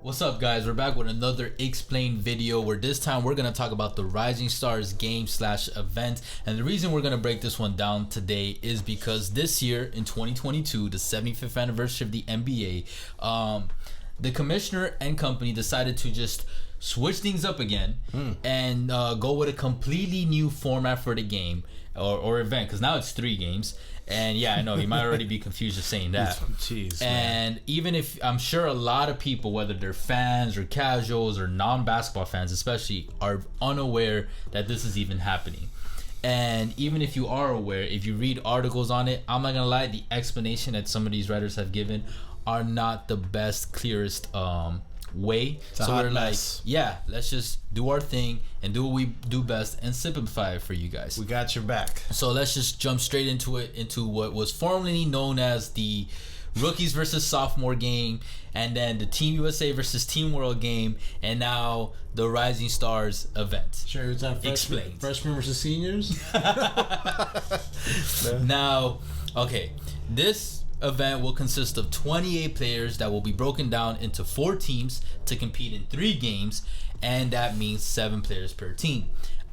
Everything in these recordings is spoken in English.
What's up, guys? We're back with another explained video where this time we're going to talk about the Rising Stars game/event. And the reason we're going to break this one down today is because this year in 2022, the 75th anniversary of the NBA, the commissioner and company decided to just switch things up again and go with a completely new format for the game or event, because now it's 3 games. And yeah, I know you might already be confused just saying that. Jeez, and man. Even if I'm sure a lot of people, whether they're fans or casuals or non-basketball fans especially, are unaware that this is even happening. And even if you are aware, if you read articles on it, I'm not gonna lie, the explanation that some of these writers have given are not the best, clearest way. So we're like, yeah, let's just do our thing and do what we do best and simplify it for you guys. We got your back. So let's just jump straight into it, into what was formerly known as the Rookies versus Sophomore game, and then the Team USA versus Team World game, and now the Rising Stars event. Sure, it's not freshmen versus seniors. Now, okay, this event will consist of 28 players that will be broken down into 4 teams to compete in 3 games, and that means 7 players per team.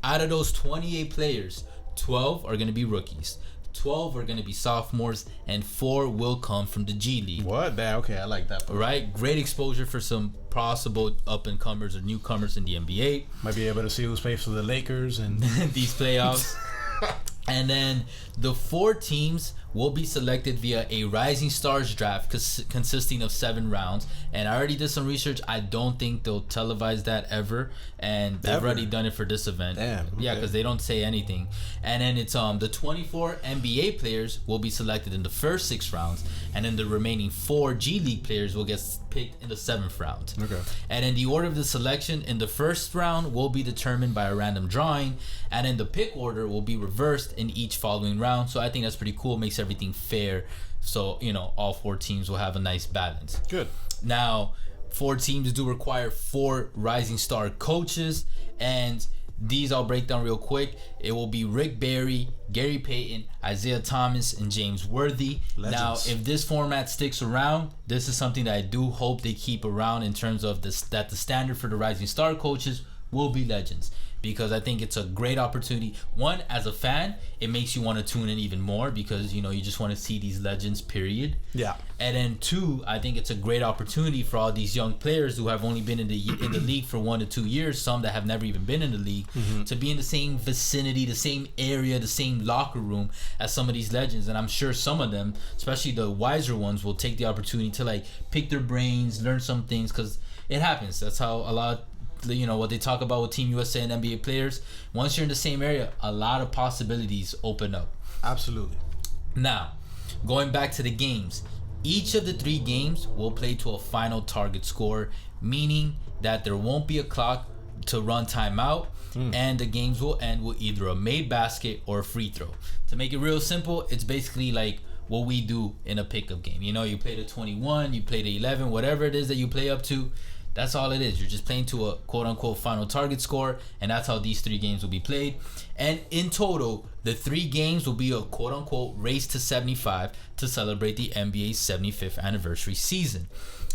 Out of those 28 players, 12 are going to be rookies, 12 are going to be sophomores, and 4 will come from the G League. What? Okay, I like that. Right? Great exposure for some possible up-and-comers or newcomers in the NBA. Might be able to see who's playing for the Lakers and these playoffs. And then the 4 teams will be selected via a Rising Stars draft consisting of 7 rounds. And I already did some research. I don't think they'll televise that ever. And they've already done it for this event. Damn. Okay. Yeah, because they don't say anything. And then it's the 24 NBA players will be selected in the first 6 rounds. And then the remaining 4 G League players will get picked in the 7th round. Okay. And then the order of the selection in the first round will be determined by a random drawing. And then the pick order will be reversed in each following round. So I think that's pretty cool. Makes everything fair. So, all 4 teams will have a nice balance. Good. Now, 4 teams do require 4 Rising Star coaches, and these I'll break down real quick. It will be Rick Barry, Gary Payton, Isaiah Thomas, and James Worthy. Legends. Now, if this format sticks around, this is something that I do hope they keep around in terms of this, that the standard for the Rising Star coaches will be legends, because I think it's a great opportunity. One, as a fan, it makes you want to tune in even more because you just want to see these legends, period. Yeah. And then 2, I think it's a great opportunity for all these young players who have only been in the league for 1 to 2 years, some that have never even been in the league, to be in the same vicinity, the same area, the same locker room as some of these legends. And I'm sure some of them, especially the wiser ones, will take the opportunity to pick their brains, learn some things, because it happens. That's how a lot, what they talk about with Team USA and NBA players. Once you're in the same area, a lot of possibilities open up. Absolutely. Now, going back to the games, each of the 3 games will play to a final target score, meaning that there won't be a clock to run timeout, and the games will end with either a made basket or a free throw. To make it real simple, it's basically like what we do in a pickup game. You play to 21, you play to 11, whatever it is that you play up to. That's all it is. You're just playing to a quote-unquote final target score, and that's how these 3 games will be played. And in total, the 3 games will be a quote-unquote race to 75 to celebrate the NBA's 75th anniversary season.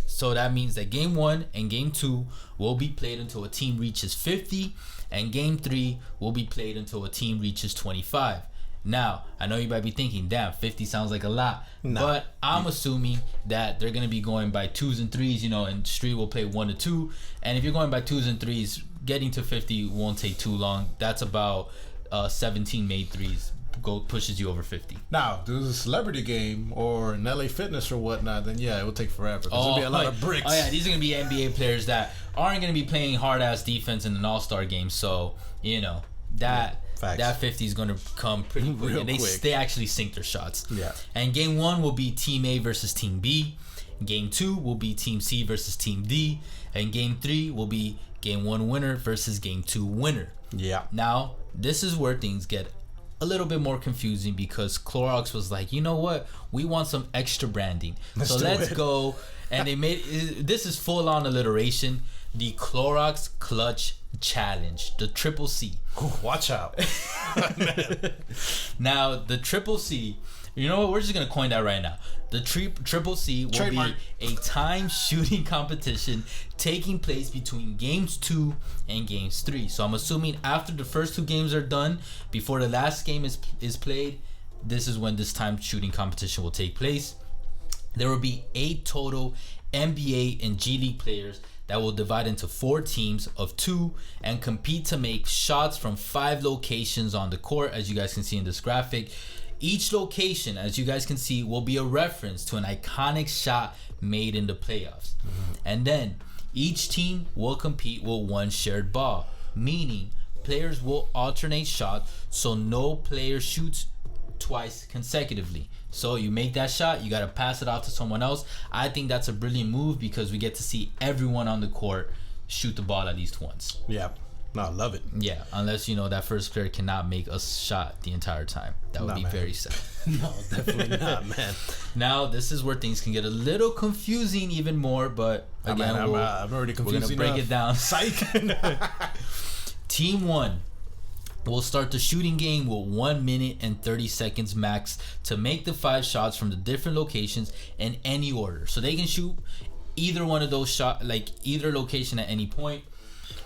So that means that Game 1 and Game 2 will be played until a team reaches 50, and Game 3 will be played until a team reaches 25. Now, I know you might be thinking, damn, 50 sounds like a lot. No. But I'm assuming that they're going to be going by 2s and 3s, and Street will play 1 to 2. And if you're going by 2s and 3s, getting to 50 won't take too long. That's about 17 made 3s pushes you over 50. Now, if there's a celebrity game or an LA Fitness or whatnot, then yeah, it will take forever. There's going to be a lot of bricks. Oh, yeah, these are going to be NBA players that aren't going to be playing hard-ass defense in an all-star game. So, that... Facts. That 50 is going to come pretty quick. Real and quick. They actually sink their shots. Yeah. And Game 1 will be Team A versus Team B. Game 2 will be Team C versus Team D. And Game 3 will be Game 1 winner versus Game 2 winner. Yeah. Now, this is where things get a little bit more confusing, because Clorox was like, you know what? We want some extra branding. Let's go. And they made this is full on alliteration. The Clorox Clutch Challenge, the Triple C. Watch out. Now, the Triple C You know what? We're just gonna coin that right now. The Triple C will Trademark. be a time shooting competition taking place between games 2 and games 3. So I'm assuming after the first 2 games are done, before the last game is played, this is when this time shooting competition will take place. There will be 8 total NBA and G League players that will divide into 4 teams of 2 and compete to make shots from 5 locations on the court, as you guys can see in this graphic. Each location, as you guys can see, will be a reference to an iconic shot made in the playoffs. And then each team will compete with one shared ball, meaning players will alternate shots so no player shoots twice consecutively. So you make that shot, you got to pass it off to someone else. I think that's a brilliant move because we get to see everyone on the court shoot the ball at least once. Yeah. No, I love it. Yeah, unless that first player cannot make a shot the entire time. That would be very sad. No, definitely not, man. Now, this is where things can get a little confusing even more, but again, I'm already confused. We're going to break it down. Psych. Team 1 will start the shooting game with 1 minute and 30 seconds max to make the 5 shots from the different locations in any order. So they can shoot either one of those shots, like either location at any point.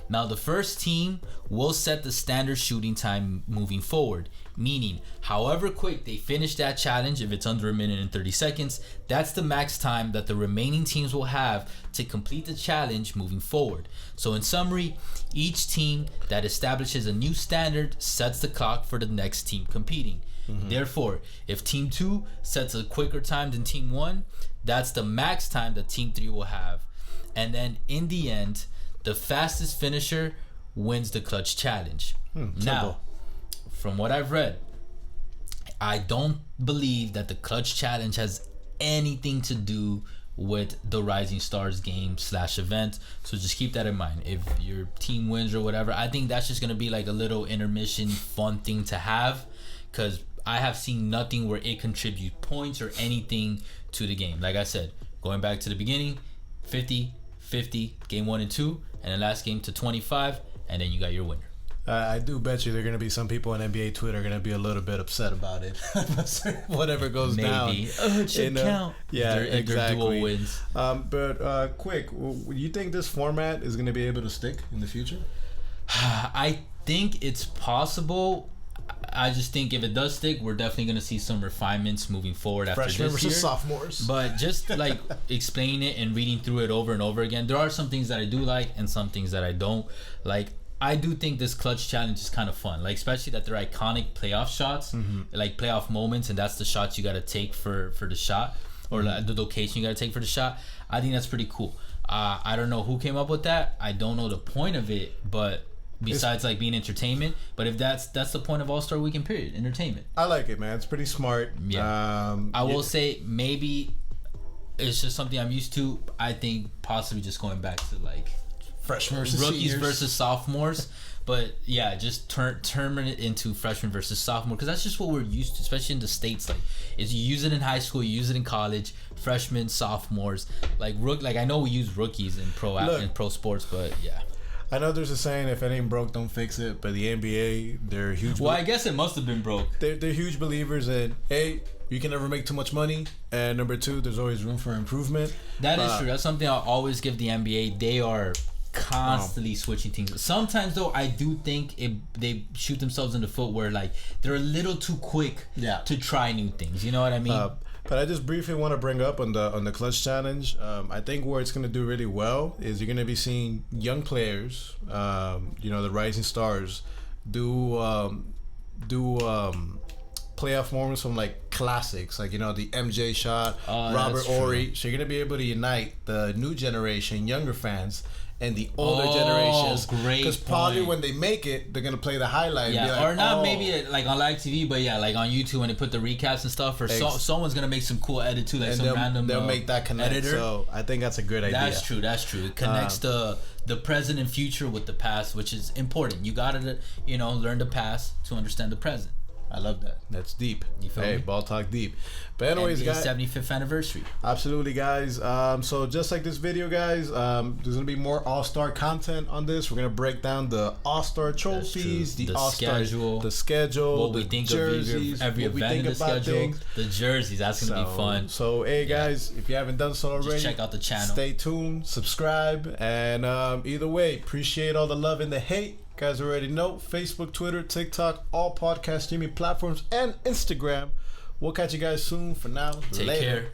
Now, the first team will set the standard shooting time moving forward, meaning however quick they finish that challenge, if it's under 1 minute and 30 seconds, that's the max time that the remaining teams will have to complete the challenge moving forward. So in summary, each team that establishes a new standard sets the clock for the next team competing. Therefore, if Team 2 sets a quicker time than Team 1, that's the max time that Team 3 will have. And then in the end, the fastest finisher wins the clutch challenge. Now, from what I've read, I don't believe that the clutch challenge has anything to do with the Rising Stars game / event. So just keep that in mind. If your team wins or whatever, I think that's just going to be like a little intermission fun thing to have, because I have seen nothing where it contributes points or anything to the game. Like I said, going back to the beginning, 50-50, game 1 and 2, and the last game to 25, and then you got your winner. I do bet you there are going to be some people on NBA Twitter are going to be a little bit upset about it. Whatever goes down. Maybe. It should count. Yeah, if their duo wins. But quick, you think this format is going to be able to stick in the future? I think it's possible. I just think if it does stick, we're definitely going to see some refinements moving forward after Freshmen this year. versus sophomores. But just like explaining it and reading through it over and over again, there are some things that I do like and some things that I don't. Like, I do think this clutch challenge is kind of fun. Like, especially that they're iconic playoff shots, like playoff moments, and that's the shots you got to take for the shot, or the location you got to take for the shot. I think that's pretty cool. I don't know who came up with that. I don't know the point of it, but besides like being entertainment, but if that's the point of All-Star Weekend, period, entertainment. I like it, man. It's pretty smart. Yeah. I will say maybe it's just something I'm used to. I think possibly just going back to like freshmen versus rookies seniors versus sophomores. But yeah, just turn it into freshman versus sophomore, because that's just what we're used to, especially in the States. Like, is you use it in high school, you use it in college, freshmen, sophomores. Like I know we use rookies in pro sports, but yeah. I know there's a saying, if it ain't broke, don't fix it. But the NBA, they're huge. Well, I guess it must have been broke. They're huge believers in, A, you can never make too much money, and number 2, there's always room for improvement. That is true. That's something I'll always give the NBA. They are constantly switching things. Sometimes though, I do think they shoot themselves in the foot where like they're a little too quick to try new things. You know what I mean? But I just briefly want to bring up on the clutch challenge. I think where it's going to do really well is you're going to be seeing young players, the Rising Stars, do playoff moments from like classics, like the MJ shot, Robert Horry. So you're going to be able to unite the new generation, younger fans, and the older generations. Great. Because probably when they make it, they're gonna play the highlight. Yeah, and be like, or not maybe like on live TV, but yeah, like on YouTube when they put the recaps and stuff. Or someone's gonna make some cool edit too, like and some random. They'll make that connect. Editor. So I think that's a good idea. That's true. It connects the present and future with the past, which is important. You gotta learn the past to understand the present. I love that. That's deep. You feel Hey, me? ball talk deep. But anyways, guys, 75th anniversary. absolutely, guys. So just like this video, guys, there's gonna be more All-Star content on this. We're gonna break down the All-Star trophies, the All-Star schedule, the schedule, what we think jerseys, of every event in the schedule, things. the jerseys. That's gonna be fun. So hey, guys, if you haven't done so already, Just check out the channel. Stay tuned, subscribe, and either way, appreciate all the love and the hate. Guys already know Facebook, Twitter, TikTok, all podcast streaming platforms, and Instagram. We'll catch you guys soon. For now, Take later. care.